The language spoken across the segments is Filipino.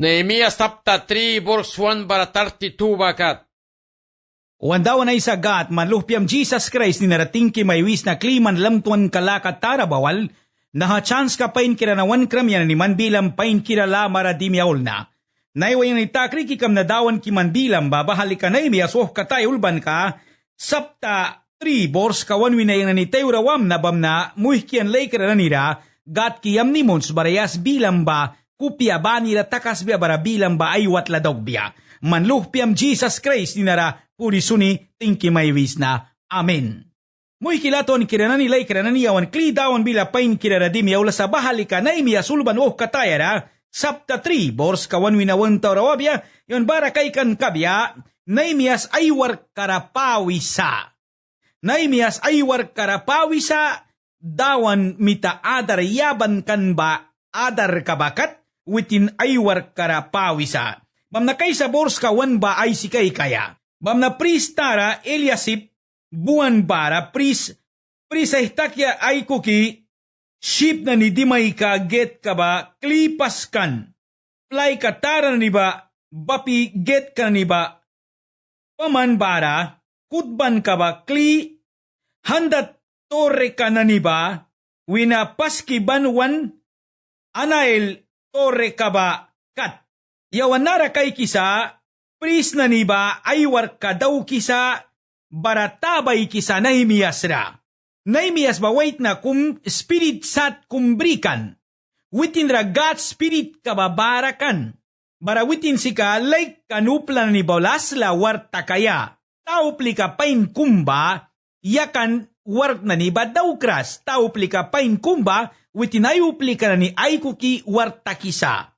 Nehemias chapter 3 verse 1 bara 32 bakat. Wandaw na isagat manluhpiam Jesus Christ ni narating ki maywis na kliman lamtuan kalakat tarabawal, naha chance ka pain kiranawan kram yan ni manbilam pain kirala maradimiaol na. Naiwayang nitakri kikam na dawan ki manbilam babahali ka na imiasoh katay ulban ka, sapta 3 bors kawan winayang na ni tayurawam na bam na muihkian lay kirananira, gat kiyam ni mons barayas bilam ba, kupya ba nila takas biya bara bilam ba ay watladog biya. Manluhpiam Jesus Christ ni nara puri suni tingki maywis na. Amen. Muy kilaton kiranani lay kiranani awan kli dawan bila pain kiraradim yaula sa bahalika na imiasulban katayara, sapta 3 bors kawan winawan taurawabya, yon bara kaikan kabya, na imias aywar karapawisa. Na imias aywar karapawisa, dawan mita adar yaban kan ba adar kabakat, witin aywar karapawisa. Mam na kay sa bors kawan ba ay sikay kaya. Mam na pris tara Eliasip buwan bara pris ay takya ay kuki ship na ni dimay ka get ka ba klipas kan. Play ka tara ni ba bapi get ka ni ba paman bara kutban ka ba kli handat torre ka na ni ba wina paski banwan anael torre ka ba kat. Yawan nara kay kisa, pris na niba aywar ka daw kisa, baratabay kisa Nehemias ra. Nehemias ba wait na kum spirit sat kumbrikan, witin ra God spirit kababarakan, bara witin sika like kanuplan ni bolas la warta kaya, taupli ka pain kumba, yakan wart na niba daw kras, taupli ka pain kumba, witin ayupli ka na ni aykuki warta kisa.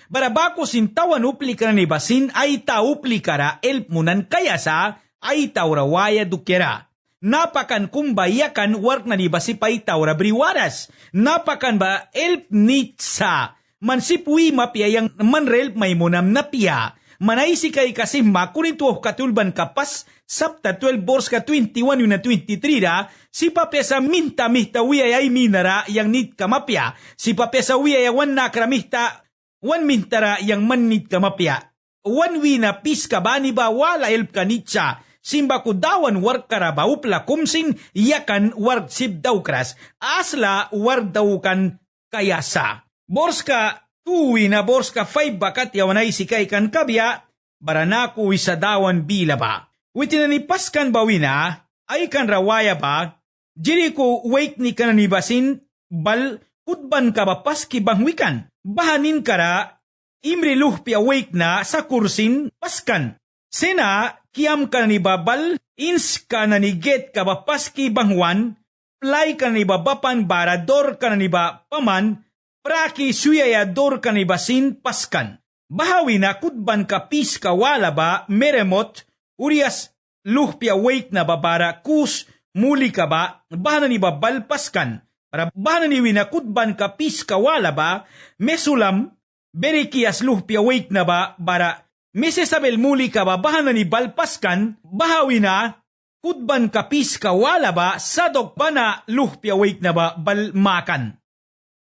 Barabako sintawan upli ka na ni basin ay taupli kara elpmunan kaya sa ay taurawaya dukera. Napakan kumbayakan work na ni basipay taura briwaras. Napakan ba elp nitsa. Mansipwi mapya yang manrelp may munam na piya. Manaisi kay kasi makunituh katulban kapas sapta 12 bors ka 21 yun na 23 ra. Si papya sa minta mihta wiyay ay minara yang nit kamapya. Si papya sa wiyay wan nakramihta wan mintara yang manit kamapya. Wan wina pis ka ba ni ba wala elp kanitsa. Simba ko dawan war karabaw pla kumsin yakan war sib daw kras. Asla war daw kan kayasa. Borska tuwi na borska 5 bakat yawanay sikay kan kabya. Baranaku isa dawan bila ba. Witinanipaskan bawina ay kan rawaya ba. Jiri ko wait ni kananibasin bal kutban ka ba paski bangwikan. Bahanin kara, imri luhpia wake na sa kursin paskan. Sena, kiam ka ni babal, ins ka na ni get ka ba paski bangwan, play ka ni babapan bara dor ka na ni ba paman, praki suyaya dor ka ni basin paskan. Bahawi na kutban ka pis ka wala ba, meremot, urias luhpia wake na babara kus, muli ka ba, bahan ni babal paskan. Para bahan ni winakutban ka pis kawala ba, mesulam, berikias luhpia wake na ba, bara, mesesabel muli ka ba, bahan ni balpaskan, bahawi na, kutban ka pis kawala ba, sadok ba na luhpia wake na ba, balmakan.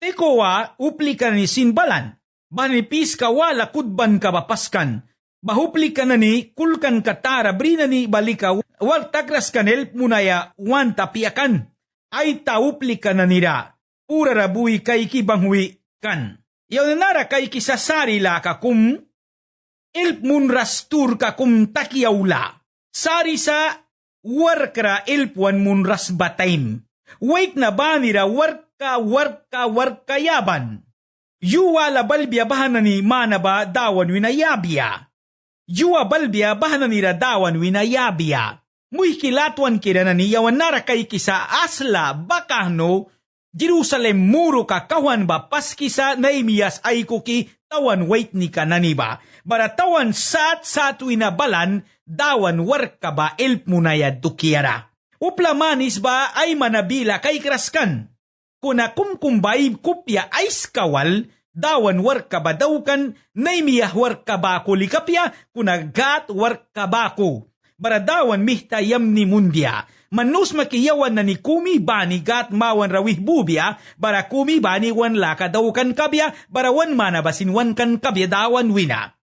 Tekowa, upli ka ni sinbalan, bahan ni pis kawala kutban ka ba paskan, bahupli ka na ni, kulkan katara, brina ni balika, wag tagras kanel, munaya, wan tapiakan. Ay taupli ka na nira, pura rabuy kay kibangwi kan. Yaw nara kay kisasari la ka kum, ilp munrastur ka kum takiyaula. Sari sa warkra ilpuan munras bataim. Wait na ba nira warka yaban. Yuwa la balbya bahana ni mana ba dawan winayabya. Yuwa balbya bahana nira dawan winayabya. Muy kilatuan kira na niyawan nara kay kisa asla bakahno, Jerusalem muro ka kawan ba paskisa Nehemias ay kuki tawan wait ni kananiba. Bara tawan sat winabalan, dawan war ka ba elp munaya dukiara. Uplamanis ba ay manabila kay kraskan. Kuna kumkumbay kupya ay skawal, dawan war ka ba dawkan, Nehemiah war ka ba kulikapya, kuna gat war ka ba ko. baradawan mihtayam ni mundia. Manus makiyawan na ni kumi bani gat mawan rawih bubya, bara kumi bani wan laka daw kan kabya, barawan mana basinwan kan kabya dawan wina.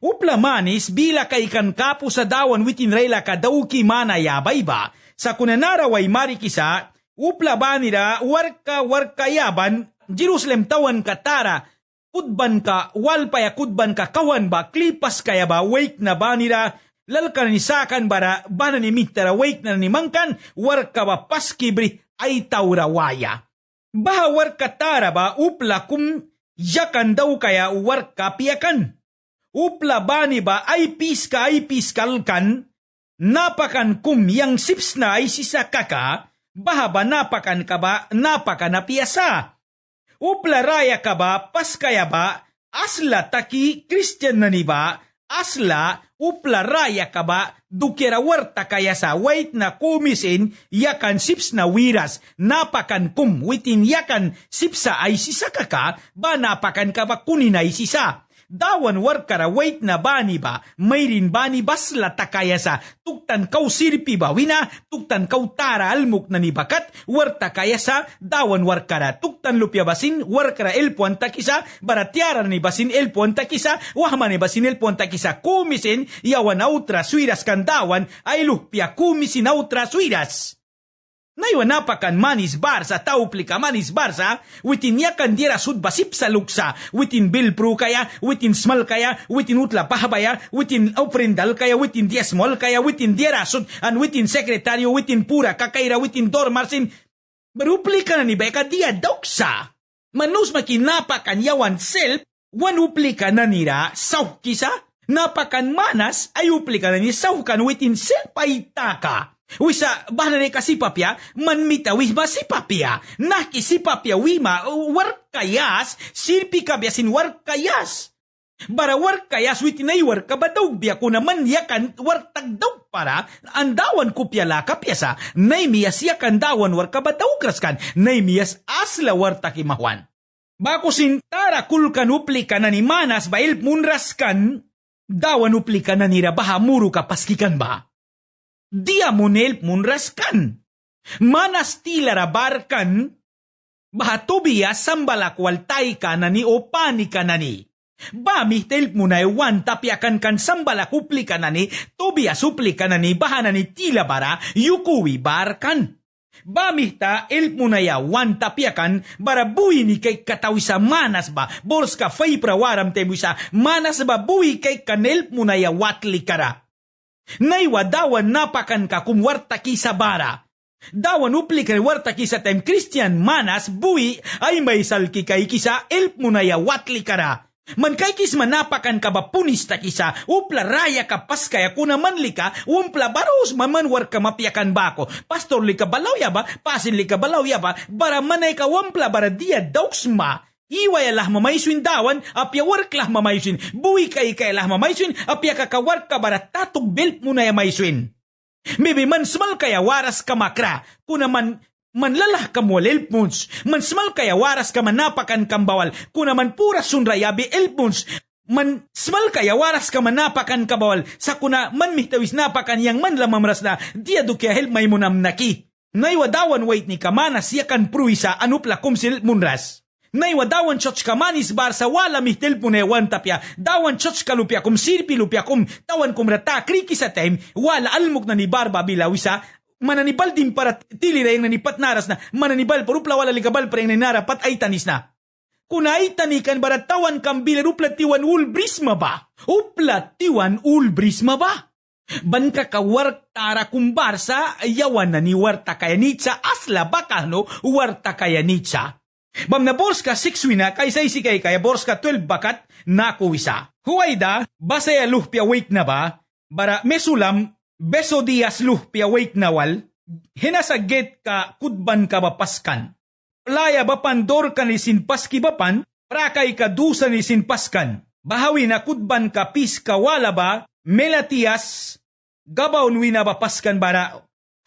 Upla manis bila kay kan kapo sa dawan witin rayla ka daw ki mana yabay ba, sa kunanaraway marikisa, upla banira warka yaban, Jerusalem tawan katara, kudban ka, walpaya kudban ka kawan ba, klipas kaya ba, wake na banira, lalkan ni sakan bara, bana ni mitara, wake na ni mangkan, warka ba paskibri, ay taurawaya. Baha warka tara ba, upla kum, yakan daw kaya warka piyakan. Upla bani ba, ay piskalkan, napakan kum, yang sips na ay sisakaka, baha ba napakan ka ba, napaka na piyasa. Upla raya ka ba, paskaya ba, asla taki Christian na ni ba, asla upla raya ka ba, dukira warta kaya sa wait na kumisin, yakan sips na wiras, napakan kum, witin yakan sipsa ay sisakaka, ba napakan ka ba kunin ay sisa. Dawan warkara wait na bani ba, mayrin bani basla takaya sa, tuktan kau sirpi ba wina, tuktan kau tara almuk na ni bakat, warta kaya sa, dawan warkara, tuktan lupya basin, warkara elpuan takisa, baratiara ni basin elpuan takisa, wahman ni basin elpuan takisa, kumisin, yawan autra suiras kan dawan, ay lupya kumisin autra suiras. Naiwan napakan manis barsa, tauplika manis barsa, witin yakan dira sud basip sa luksa, witin bilpru kaya, witin smal kaya, witin utla pahabaya, witin oprindal kaya, witin diasmol kaya, witin dira sud, an witin sekretaryo, witin pura kakaira, witin dormarsin, beruplika na ni beka dia doksa. Manus makinapakan yawan self, wan uplika na nira, sauh kisa, napakan manas, ay uplika na ni sauh kan witin self ay taka. Wisa bahanay kasipapya, manmita wisma sipapya, nakisipapya wima warkayas, sirpi kabyasin warkayas. Bara warkayas witinay warkabadaw biya ko naman yakan wartagdaw para, andawan kupya la kapyasa, naymiyas yakan dawan warkabadaw kraskan, naymiyas asla wartakimahwan. Bako sintara kulkan uplika na ni manas bail munraskan, dawan uplika na nira baha muru kapaskikan ba? Dia munel munraskan. Manas tilara barkan, bahatubiya sambalakwal tay ka na ni o pani ka na ni. Bami telp mo na iwan tapyakan kan sambalakupli ka na ni, tubiya supli ka na ni, bahana ni tila bara, yukuwi barkan. Bami ta elp mo na iwan tapyakan, bara buwi ni kay katawi sa manas ba, bors ka fay prawaram temo sa manas ba buwi kay kanelp mo na iwatli kara. Naiwa dawan napakan ka kumwarta ki sa bara. Dawan upli kay warta ki sa time Christian manas buwi ay may salki kay kisa elp mo na watli kara. Man kay kis manapakan ka ba punista kisa upla raya ka pas kaya kuna manli ka umpla baros mamanwar ka mapyakan bako. Pastor li ka balaw ya ba? Pasin li ka balaw ya ba? Bara manay ka wampla bara dia dauksma. Iway lah mamaysuin dawan, apya work lah mamaysuin. Buwi kay lah mamaysuin, apya kakawark ka bara tatog belt mo na yamaysuin. Maybe man smal kaya waras ka makra, kuna man lalah ka mo elpons, man smal kaya waras ka manapakan kambawal, kuna man pura sunrayabi elpons, man smal kaya waras ka manapakan kabawal, sa kuna man mihtawis napakan yang man lamamras na, dia do kaya help may munam naki. Naywadawan wait ni kamana siya kan pruisa anupla kumsil munras. Naywadawan church kamanis bar sa wala mihtel po na ewan tapya. Dawan church kalupya kum sirpi lupya kum tawan kum rata kriki sa time wala almuk na ni barba bilawisa mananibal din para tili na yung nanipat naras na mananibal parupla wala ligabal para yung nanarapat ay tanis na. Kuna ay tanikan barat tawan kambila upla tiwan ulbrisma ba? Upla tiwan ulbrisma ba? Ban kakawark tara kumbarsa ayawan na ni warta kaya nitsa asla baka no warta kaya nitsa. Bam na borska 6 wina kaysa isikay kaya borska 12 bakat nakuwisa. Huwayda, basaya luhpya wait na ba? Bara mesulam, beso dias luhpya wait na wal, hinasaget ka kudban ka bapaskan. Laya bapan dor ka ni sinpaski bapan, prakay ka dusa ni sinpaskan. Bahawi na kudban ka pis ka wala ba, melatias, gabaon wina bapaskan bara.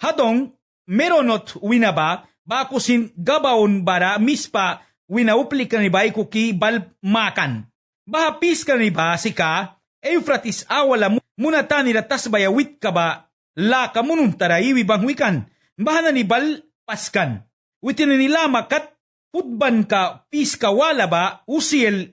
Hadong, meronot wina ba, bako sin gabaon bara mispa winaupli ka ni ba ikuki bal makan. Bahapis ka ni ba sika Euphrates awala muna tani ratas bayawit ka ba la kamunun taraiwi bangwikan, bahana ni bal paskan. Witin nila makat putban ka piska wala ba usil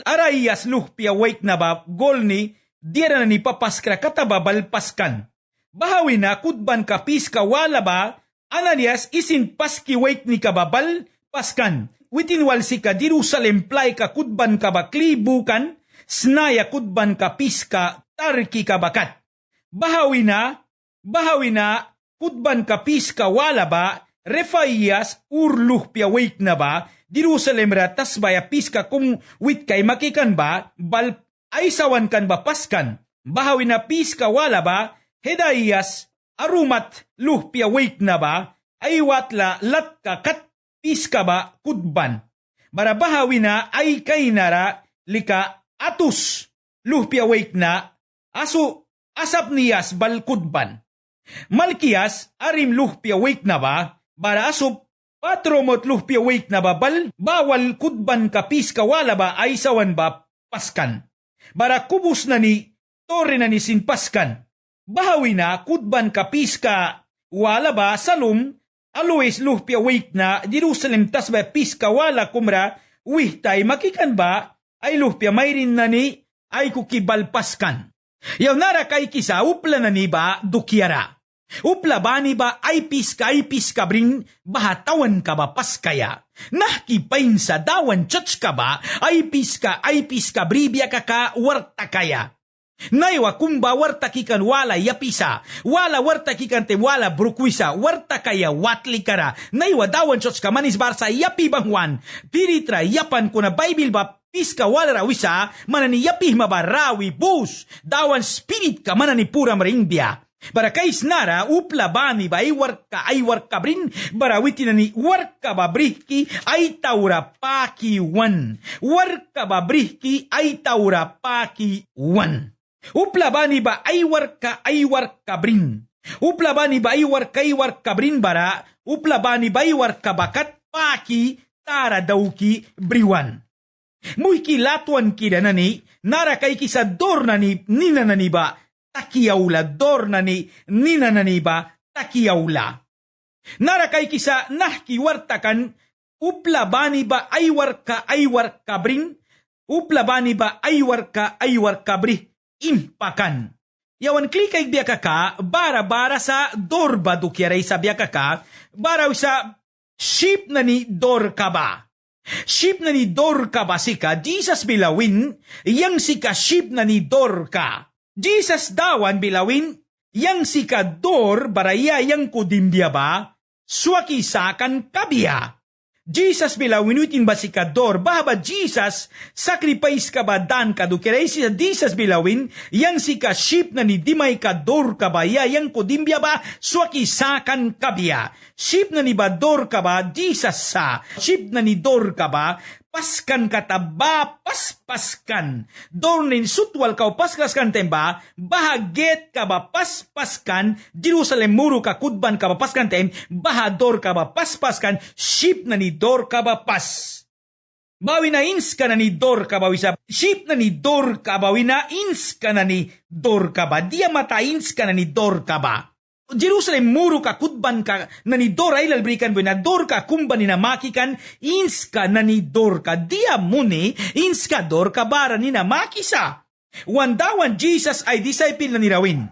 arayas luhpia wait na ba gol ni diara na ni papaskra kataba balpaskan. Bahawi na kutban ka piska wala ba ananias isin paski wait ni kababal paskan. Witin walsi ka Jerusalem play ka kutban ka ba klibukan snaya kutban ka piska tarki ka bakat. Bahawi na kutban ka piska wala ba Refaias urluh pia wait na ba, Jerusalem ratas baya piska kung wit kay makikan ba, bal ay sawan kan ba paskan. Bahawi na piska wala ba, Hedaias arumat luh pia wait na ba, ay watla lat ka kat piska ba kudban. Bara bahawi na ay kay nara lika atus luh pia wait na, aso asap niyas bal kudban. Malkias arim luh pia wait na ba, bara asop, patromot luhpia wait na babal, bawal kudban ka piska wala ba ay sawan ba paskan. Bara kubus na ni, tore na ni sinpaskan. Bahawi na kudban ka piska wala ba salum, aluis luhpia wait na Jerusalem tas ba piska wala kumra, wihtay makikan ba, ay luhpia mayrin na ni, ay kukibal paskan. Yaw nara kay kisa upla na ni ba dukyara. Upla ba ni ba ay piska bring bahatawan ka ba paskaya? Nahkipain sa dawan church ka ba ay piska bribya ka warta kaya? Naiwa kumba warta kikan wala yapisa, wala warta kikan te wala brukwisa, warta kaya watli kara. Naiwa dawan church ka manis barsa yapi bangwan, piritra yapan ko na Bible ba piska wala rawisa, manani yapih mabarawi bus, dawan spirit ka manani pura maringbya. Bara kais nara upla bani ba ay warka brin barawiti na ni warka ba brihki ay taura paki wan. Warka ba brihki ay taura paki wan. Upla bani ba ay warka brin. Upla bani ba ay warka brin bara upla bani ba ay warka bakat paki tara dawki briwan. Muy kilatuan kida na ni nara kay kisador na ni nina na ni ba takiyaula dor na ni nina na ni ba takiyaula. Nara kay kisa nahki wartakan upla bani ba ay warka brin, upla bani ba ay warka bri impakan. Yawan klikay biya ka bara sa dor ba dukyaray sa biya ka bara sa ship na ni dor ka ba. Ship na ni dor ka ba sika Jesus bilawin yang sika ship na ni dor ka. Jesus dawan bilawin, yang sikador baraya yang kudimbya ba, swakisakan kabya. Jesus bilawin utin ba sikador, bahaba Jesus, sacrifice ka ba dan ka dukiray si Jesus bilawin, yang sikaship na ni dimay kador ka ba, yang kudimbya ba, swakisakan kabya. Ship na ni bador ka ba, Jesus sa, ship na ni dor ka ba, paskan kataba paspaskan. Dornin sutwal ka paskaskan temba, bahaget ka ba paspaskan, Jerusalem muru ka kudban ka ba paskan tem, bahador ka ba paspaskan, ship na ni dor ka ba pas. Bawi na ins ka na ni dor ka ba wisa, ship na ni dor ka ba wina ins ka na ni dor ka ba, dia mata ins ka na ni dor ka ba. Jerusalem muru ka kutban ka na ni dor ay lalbrikan bo na dor ka kumba ni namakikan ins ka na ni dor ka dia muni ins ka dor ka bara ni namakisa. Wandawan Jesus ay disciple na ni rawin.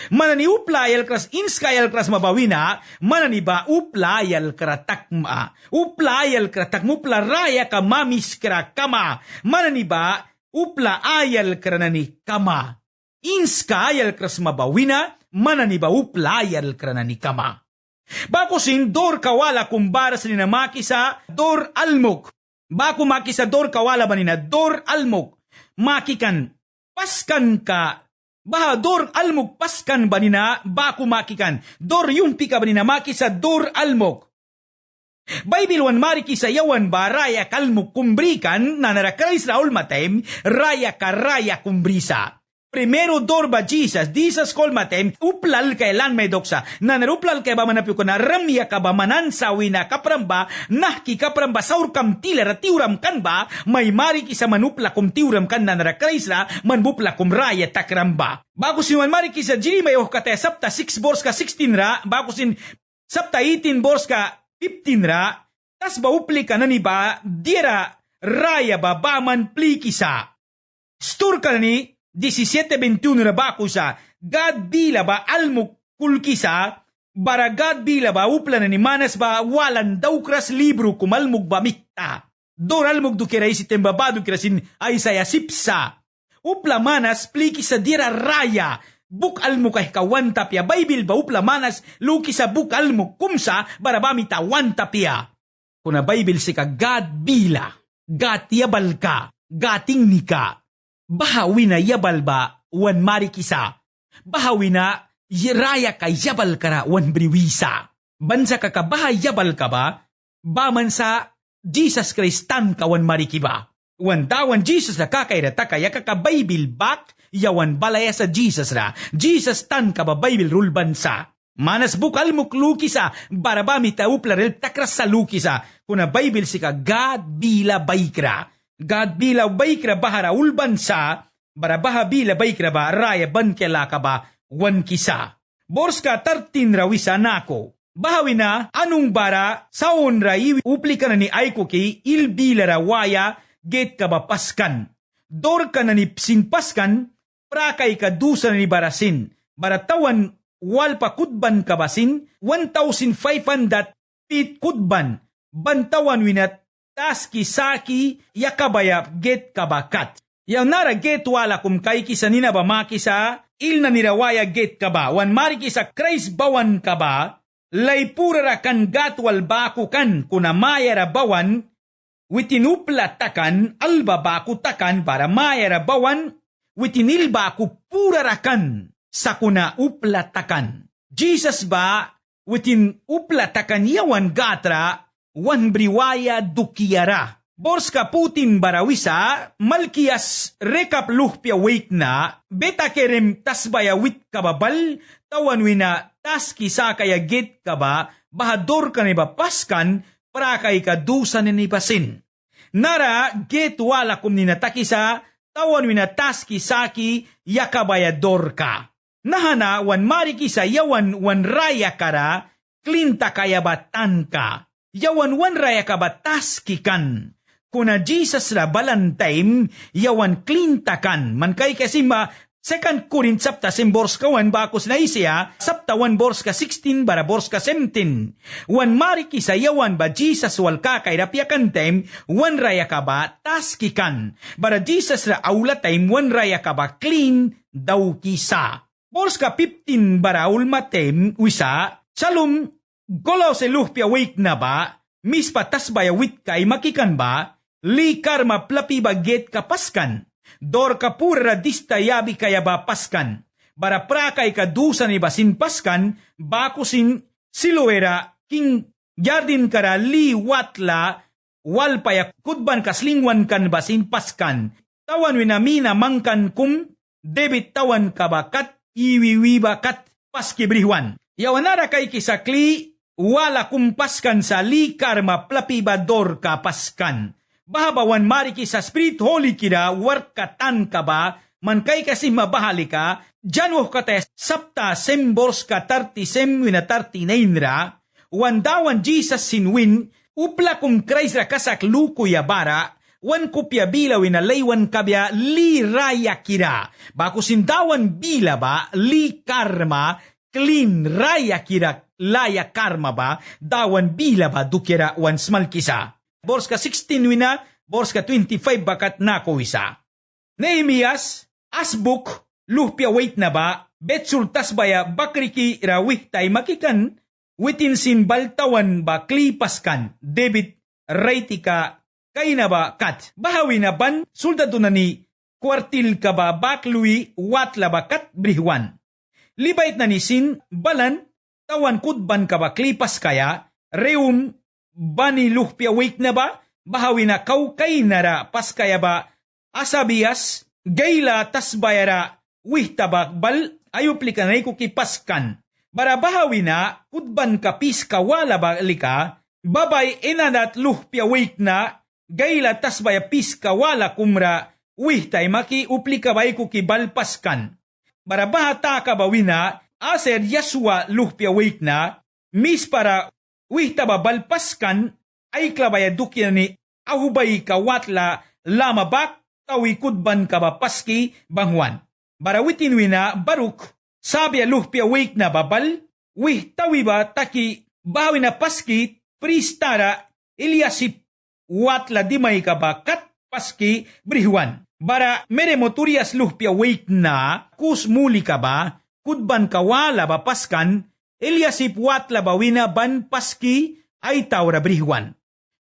Manani uplayal kras ins kayal kras mabawina manani ba uplayal kratakma. Uplayal kratakma upla raya ka mamis kra kama. Manani ba upla ayal kranani kama. Ins kayal kras mabawina manani ba uplayal kranani kama. Bako sin dor kawala kumbara sa ninamaki sa dor almog. Bako maki sa dor kawala ba nina dor almog. Makikan paskan ka. Baha dor almog paskan ba nina bako makikan. Dor yumpi ka ba nina maki sa dor almog. Bible wan mariki sa yawan ba raya kalmog kumbrikan na narakrais raul matem raya ka raya kumbrisa. Primero dorba Jesus call matem, uplal kay lan may doksa, na naruplal kay ba manapyo ko na ramya ka ba manansawi na kapramba, nahki kapramba saur kam tila ratiuram kan ba, may mari kisa manupla kum tiuram kan na narakrisla, manbupla kum raya takramba. Bago sin man mari kisa jiri may kate sapta 6 bors ka 16 ra, bago sin sapta 18 bors ka 15 ra, tas ba upli ka na ni ba, dira raya ba baman pli kisa. Stur ka na ni, 17:21 na ba ko sa God bila ba almuk kulkisa bara God bila ba upla na ni manas ba walan daw kras libro kumalmug ba mikta dor almug do kiray si tembabado kirasin ay saya sipsa upla manas pliki sa dira raya buk almuk kay kawan tapya Bible ba upla manas luki sa buk almuk kumsa bara ba mita wan tapya kuna Bible si ka God bila God yabal ka gating nika bahawi na yabal ba wan mari kisa. Bahawi na raya ka yabal kara wan briwisa. Bansa ka bahay yabal ka ba? Baman sa Jesus Christ tan ka wan mari kiba. Wan dawan Jesus na kakayra takaya ka Bible back yawan balaya sa Jesus ra. Jesus tan ka ba Bible rule bansa. Manas bukal mukluki sa barabami tauplarel takras sa luki sa. Kuna Bible si ka God bila baykra. God bila baykra bahara ulban sa, barabaha bila baykra ba, raya bankela ka ba, wan kisa. Borska 13 rawisa nako. Bahawi na, anong bara, saon ra iwi upli ka na ni Aikoki, ilbila ra waya, get ka ba paskan. Dor ka na ni sinpaskan, prakay ka dusa na ni barasin. Baratawan, walpa kudban ka basin, 1,500 feet kudban. Bantawan winat, taski saki yakabaya get kabakat. Yang nara get wala kum kay kisa nina ba makisa il na nirawaya get kaba. Wan mari kisa Christ bawan kaba. Lay pura kan gatwal baku kan kuna maya bawan. Witinupla takan alba baku takan para maya bawan. Witinil baku pura rakan sa kuna upla takan. Jesus ba witin upla takan yawan gatra wan briwaya dukiyara. Borska Putin barawisa, Malkias rekap luhpya wait na, beta kerem tasbaya wit kababal, tawan wina taski sa kaya git kaba, bahador ka ni paskan, prakay ka dusa ni pasin. Nara get wala kum ninatakisa, tawan wina taski saki, yakabaya dor ka. Nahana wan marikisa yawan wan raya kara, klinta kaya batan ka. Yawan wan raya ka bataski kan. Kuna Jesus ra balantime, yawan klintakan. Man kay kasi 2 Corinth sapta simbors kawan bakos na isya, sapta 1 bors ka 16 bara bors ka 17. Wan mariki sa yawan ba Jesus wal kakay rapyakan time, wan raya ka ba taski kan. Bara Jesus ra aula time, wan raya ka ba clean daw kisa. Bors ka 15 bara ulma time, wisa, salum, golaw se luhpya wake na ba, mispa tasbaya wit kay makikan ba, likar maplapi ba get kapaskan, dor kapura dista yabi kaya ba paskan, bara prakay ka dusa ni basin paskan, bakusin siluera, king jardin kara liwatla, walpaya kudban kaslingwan kan basin paskan, tawan winamina mangkan kum, debit tawan kabakat, iwiwiba kat paskibrihwan. Yawanara kay kisakli, wala kumpaskan sa likar maplapibador ka paskan. Bahabawan mariki sa Spirit Holy kira, warkatan ka ba, man kay kasi mabahali ka, Januh kate sapta sembors ka 30 wina 39 ra, wandawan Jesus sinwin, upla kum Christ ra kasak luko yabara, wan kupya bila wina laywan kabya li raya kira. Bako sindawan bila ba, li karma, clean raya kira, laya karma ba, dawan bila ba dukira wan smal kisa. Bors ka 16 wina, bors ka 25 bakat nako isa. Nehemias, asbuk, luhpya wait na ba, betsultas baya bakriki rawik tay makikan, witin sin baltawan ba klipaskan, debit raitika kay na ba kat. Bahawi na ban, suldado na ni kwartil ka ba baklui watla ba kat brihwan. Libait na ni sin, balan, tawan kudban ka ba klipas kaya, reum, bani luhpya wake na ba, bahawi na kaukay nara pas kaya ba, asabias, gayla tas bayara, tabak bal ayuplikanay ko kipaskan. Barabahawi na, kudban kapis kawala ba lika, babay inadat luhpya wik na, gayla tasbaya pis kawala kumra, tay maki uplikabay ko kibalpaskan. Barabahata kabawina, aser Yasua luhpya wik na, mis para taba balpaskan, ay klabaya dukyan ni ahubay kawatla lamabak, tawi kudban kabapaski bangwan. Barawitin wina baruk, sabi luhpya wik na babal, tawi ba taki bawi na paski, pristara Eliasip watla dimay kabakat paski brihwan. Bara mere moturias luhpya wik na, kus muli ka ba, kudban kawala ba paskan, Eliasip watla ba wina ban paski ay tawra brihwan.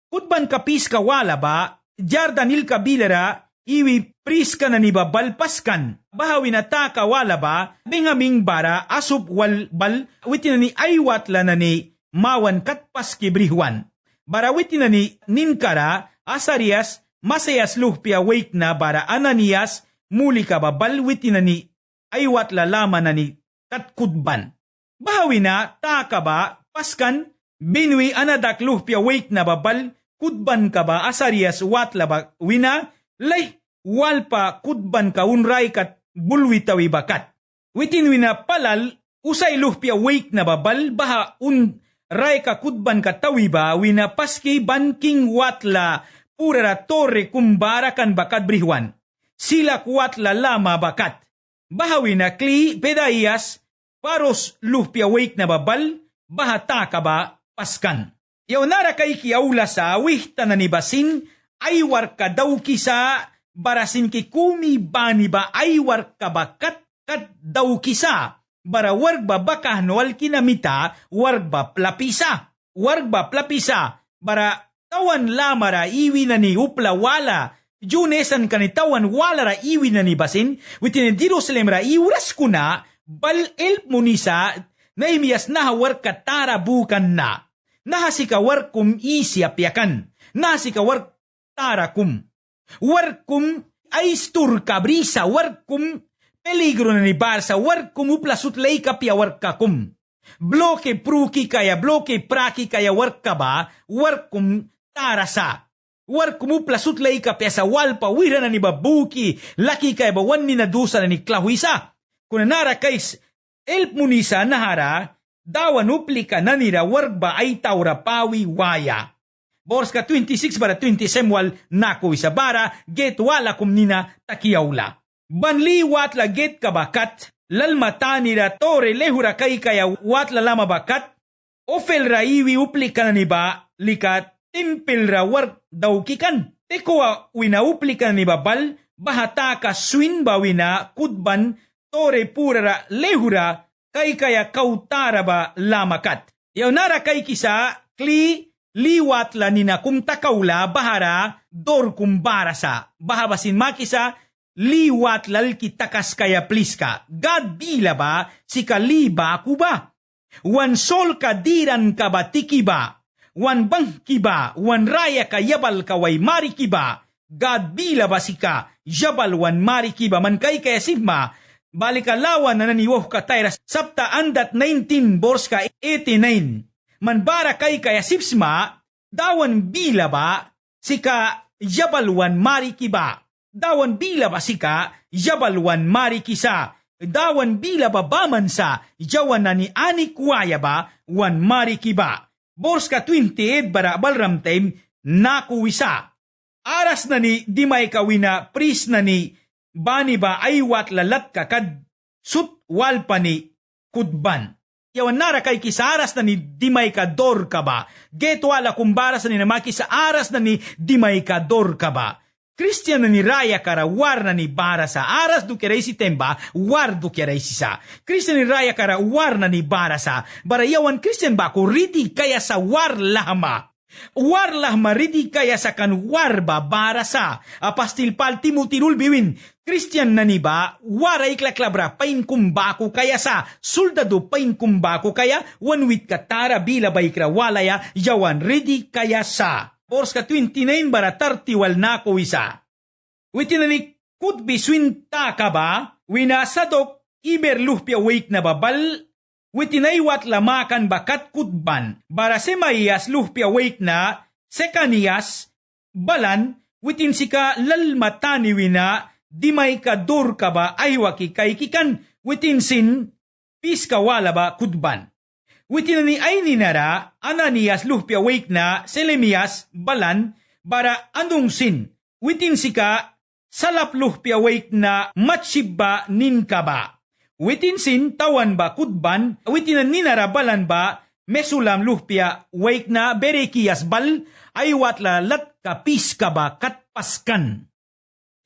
Kudban kapis kawala ba, Jardanil kabilara, iwi priska na ni babalpaskan. Bahawi na ta kawala ba, bingaming bara asup wal bal, witin na ni aywatla na ni mawan katpaski brihwan. Bara witin na ni ninkara, Asarias, Masayas luhpya wake na bara Ananias, muli ka babal witin na ni aywatla lama na ni katkudban. Bahawi na ta ka ba, paskan, binwi anadak luhpya wake na babal, kudban ka ba Asarias watla ba wina, lay walpa kudban ka unray kat bulwitawi bakat. Witin wina palal, usay luhpya wake na babal, baha unray ka kudban ka tawi ba, wina paski banking watla, purara torre kumbara kan bakat brihwan. Sila kuwatla lama bakat. Baha wina kli pedayas, paros luhpya wake na babal, baha ta ka ba paskan. Yaw nara kay kiaula sa wihta na ni basin, aywar ka daw kisa, barasin ki kumi bani ba aywar ka ba kat daw kisa, bara warg ba bakah noal kinamita, warg ba plapisa, bara tawan lamara iwi na ni upla wala, junesan kanitawan wala ra iwi na ni basin, witin Jerusalem ra iuras ko na, bal elp munisa, na imiyas na warg ka tara bukan na. Nahasikawar kum isiapyakan, nahasikawar tarakum. Warkum aistur kabrisa, warkum peligro na ni barsa, warkum uplasut lay kapya warkakum. Bloke pruki kaya, bloke praki kaya warka ba, warkum tarasa. Warkum uplasut lay kapya sa walpa, wira na ni babuki, laki kaya bawan ni nadusa na ni klahuisa. Kuna nara kays, elp munisa nahara, dawan uplika na nira wargba ay tawra pawi waya. Bors ka 26 bara 20 semwal nako isa bara get wala kumnina takiyawla. Banli watla get kabakat lalmata nira tore lehura kay kaya watla lama bakat ofel ra iwi uplika na niba likat timpil ra warg daw kikan. Tekuwa wina uplika na niba bal bahata ka swin ba wina kudban tore pura ra lehura kay kaya kautara ba lamakat. Yaw nara kay kisa, kli liwat la nina kum takawla bahara dor kumbara sa. Bahabasin makisa, liwat lal kitakas kaya pliska. God bila ba, si kaliba kuba. Wan sol kadiran ka ba tiki ba. Wan bangki ba, wan raya ka yabal ka way mariki ba. God bila ba si ka, yabal wan mariki ba man kay kaya sigma. Balikalawan na naniwah ka tayras sapta andat 19 bors ka 89. Manbara kay kaya sipsma, dawan bila ba, sika yabalwan mariki ba. Dawan bila ba sika, yabalwan mariki sa. Dawan bila ba baman sa, yawan na ni ani kuwaya ba, wan mariki ba. Bors ka 28 bara balram time, nakuwisa. Aras na ni dimay kawina, pris na ni bani ba aywat lalat ka kad sut walpa ni kudban. Yawan nara kay kisaras na ni dimay ka dor ka ba. Get wala kumbaras na ni namaki sa aras na ni dimay ka dor ka ba. Christian na ni raya kara war na ni bara sa aras do kiray si temba war do kiray si sa. Christian ni raya kara war na ni bara sa. Bara yawan Christian ba ko riti kaya sa war lahama. Warlah maridi kaya sa kan warba barasa. Apastil pal timutirul biwin. Christian na niba, waray klaklabra pain kumbako kaya sa. Soldado pain kumbako kaya, wanwit katara bila baykra walaya, yawan ridi kaya sa. Bors ka 29 bara 30 wal nako isa. Witin na ni Kut biswinta ka ba, winasadok iberluhpya wake na babal, witinaiwat lamakan bakat kutban, bara semayas luhpya wake na, sekaniyas, balan, witin sika lalmatani wina, dimay ka dur ka ba aywaki kay kikan, witin sin, piska wala ba kutban. Witin ni ay ninara, Ananias luhpya wake na, Selemias, balan, bara anong sin, witin sika, salap luhpya wake na, matshibba ninkaba. Witin sin, tawan ba kutban, witin ninara balan ba, mesulam luhpya wake na, berekias bal, aywat la lat ka piska ba katpaskan.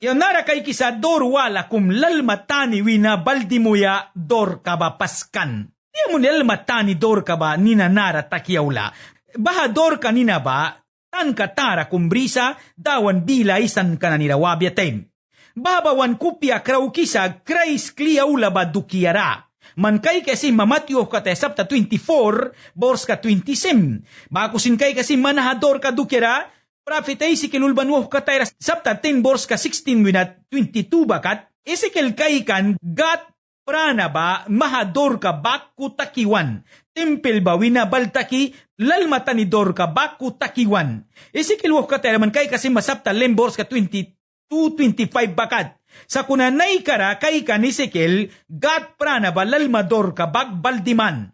Yanara kay kisa dor wala kum lalmatani wina baldimuya dor kaba paskan. Di mo lalmatani dor kaba ninanara takyawla. Baha dor ka nina ba, tan katara kumbrisa, dawan bilay san ka na nirawabyatem. Babawan kupya kraw kisa, krais kliyawla ba dukiyara. Man kay kasi mamatyo ka te sapta 24, bors ka 27. Bakusin kay kasi manahador ka dukiyara, Prophet ay si kinulbanwo ka tayo sapta 10 bors ka 16 winat 22 bakat, isikil kay kan gat prana ba mahador ka baku takiwan. Tempel ba winabaltaki lalmata ni dor ka baku takiwan. Isikil ka tayo man kay kasi masapta 10 bors ka 22-25 bakat. Sa kunanay kara kay kan isikil gat prana ba lalmador ka bagbaldiman.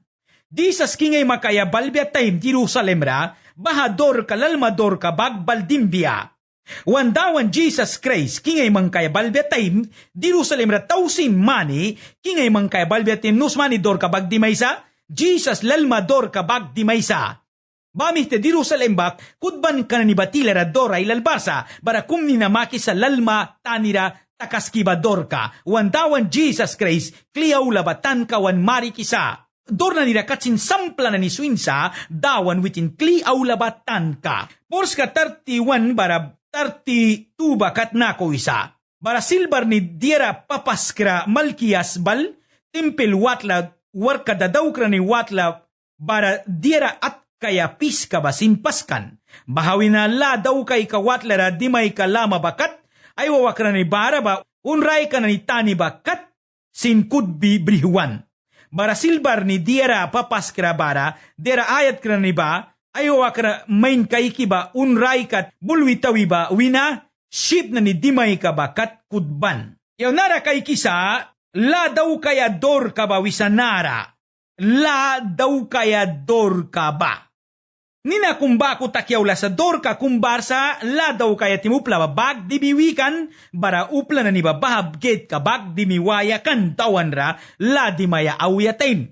Di sa skingay makaya balbya time Jerusalem ra, bahador ka lalmador ka bagbaldimbia. Wandawan Jesus Christ, kingay mangkaya balbya time, Jerusalem ra tausin mani, kingay mangkaya balbya time nusmani dor ka bagdimaysa, Jesus lalmador ka bagdimaysa. Bamih te Jerusalem bak, kudban ka na ni batila ra dora ilalbasa, bara kum ninamaki sa lalma tanira takaskibador ka. Wandawan Jesus Christ, kliyaw labatan ka wan mari kisa. Dor na nila katsin sampla na ni Swinsa, dawan witin kli aulabatan ka. Pors ka 31 bara 32 bakat na ko isa. Bara silbar ni Diera papaskra Malkias bal, tempel watla, warka dadaw kra ni watla, bara Diera at kaya pis ka ba simpaskan. Bahawi na la daw kay kawatla ra dimay ka lama bakat, ay wawak na ni bara ba, unray ka na ni tani bakat, sin kudbi brihuan. Bara silbar ni Diera papaskra bara, Diera ayat kra ni ba, ayawa kra main kaiki ba, unray kat bulwitawi ba, wina, ship na ni dimay ka ba kat kudban. Yaw nara kay kisa, la daw kaya dor ka ba wisanara, la daw kaya dor ka ba. Nina kumba ko takyawla sa dor ka kumbarsa, la daw kaya timupla ba bag dibiwikan, bara upla na ni ba bahab gate ka bag dimiwaya kan tawan ra, la dimaya awyatain.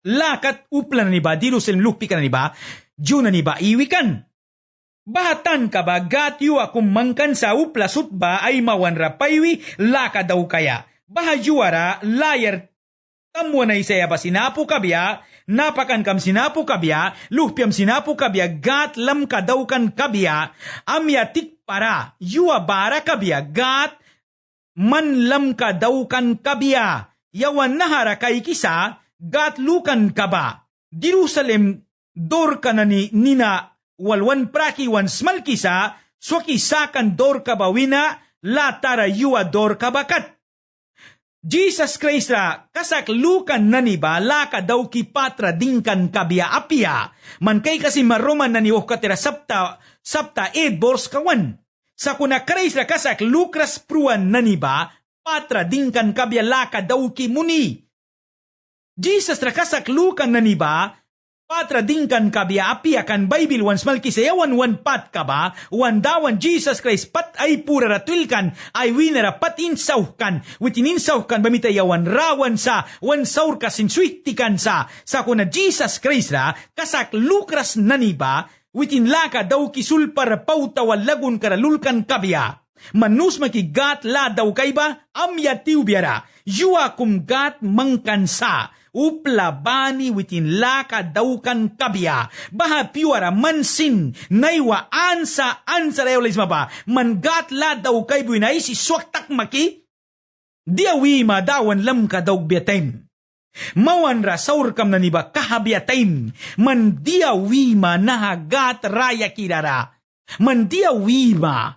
Lakat upla na ni ba, dirusin lupi ka na ni ba, Diyo na ni ba iwikan. Bahatan ka ba gatyo akum mangkan sa upla sutba ay mawanra paywi, laka daw kaya. Bahajuara, layar tamuan na isaya ba sinapo kabya, napakan kam sinapo kabya, luhpiam sinapo kabya, gat lam ka daw kan kabya, amyatik para, yuwa bara kabya, gat man lam ka daw kan kabya, yawan nahara kay kisa, gat lukan ka ba, Jerusalem dor ka na ni nina, walwan praki wan smal kisa, swaki sakan dor ka ba wina, latara yuwa dor ka bakat. Jesus Christ ra, kasak lukan na ni ba, laka daw ki patra dingkan kabya apya. Man kay kasi maroman na ni katira sapta 8 bors kawan. Sa kuna Christ ra kasak lukras pruan na ni ba, patra dingkan kabya laka daw ki muni. Jesus ra kasak lukan na ni ba, patra dingkan kabya apya kan Bible once malki sayawan wan pat ka ba, wan dawan Jesus Christ pat ay pura ratulkan, ay winara pat insauhkan, witin insauhkan bamitayawan rawan sa, wan saur kasin switikan sa kuna Jesus Christ ra, kasak lukras naniba, witin laka daw kisulpar pautawal lagun karalulkan kabya. Manus makigat la daw kay ba, amya tiubiara, yuwa kum gat mangkansa, upla bani witin laka daukan kabya, baha piwara mansin, naiwa ansa realisma ba, man gat la daw kay buinay si swaktak maki, diawi ma dawan lam ka daw biyatem. Mawan ra saur kam na niba kahabiyatem, man diawi ma nahagat raya kirara, man diawi ma,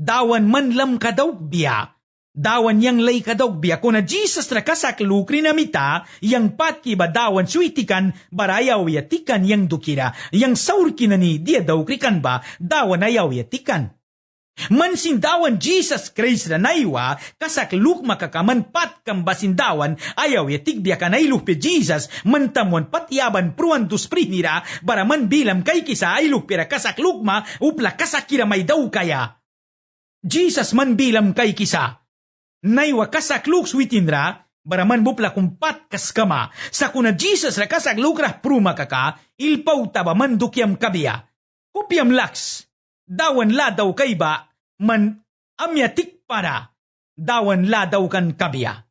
dawan manlam kadaw biya. Dawan yang lay kadaw biya kuna Jesus ra kasaklukri na mita, yang patki ba dawan suitikan, barayaw yatikan yang dukira, yang saurki na ni dia daw krikan ba, dawan ayaw yatikan. Mansindawan Jesus Christ na naiwa, kasakluk makakaman pat kambasindawan, ayaw yatik dia ka nailuk pe Jesus, mantamwan patyaban pruan dusprinira, baraman bilam kay kisa ailuk pera kasakluk ma, upla kasakira may daw kaya. Jesus man bilam kay kisa, naiwa kasakluk switinra, baraman bupla kumpat kaskama, sa kuna Jesus ra kasakluk ra pruma kaka, ilpaw taba mandukyam kabiya. Kupyam laks, dawan la daw kay ba, man amyatik para, dawan la daw kan kabiya.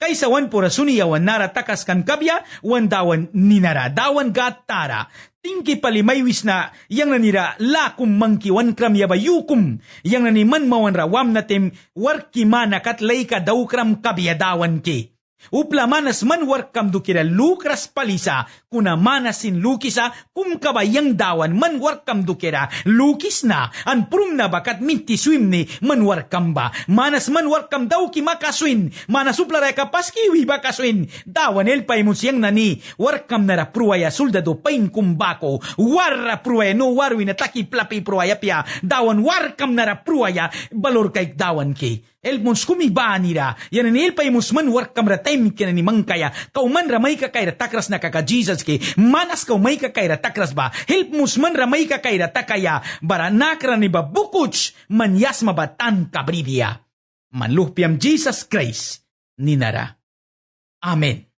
Kaysa wan pura suniyawan nara takas kan kabiya, wan dawan ninara, dawan gatara, tingki palimaywis na, yang nanira lakum mangkiwan kram yabayukum, yang naniman mawan rawam natim, warki manakat layka daw kram kabiya dawan ki. Upla manas man warkam dukira lukras palisa, kuna manasin lukisa, kum kabayang dawan man warkam dukira, lukis na, an prum na bakat minti swim ni man warkam ba, manas man warkam daw ki makaswin, manas upla ray kapaskiwi bakaswin, dawan elpay mo siyang nani, warkam nara pruaya soldado pain kumbako, warra pruaya no warwi na taki plapi pruaya pia, dawan warkam nara pruaya, balor kay dawan ki. Elmons kumiba nira, yan ang ilpay musman warkam ratay kina ni mangkaya, kauman ramay ka kay ratakras na kaka Jesus ki, manas kaumay ka kay ratakras ba, help musman ramay ka kay ratakaya, bara nakra ni babukuch, manyas mabatan kabribia. Manluhpiam Jesus Christ, ninara. Amen.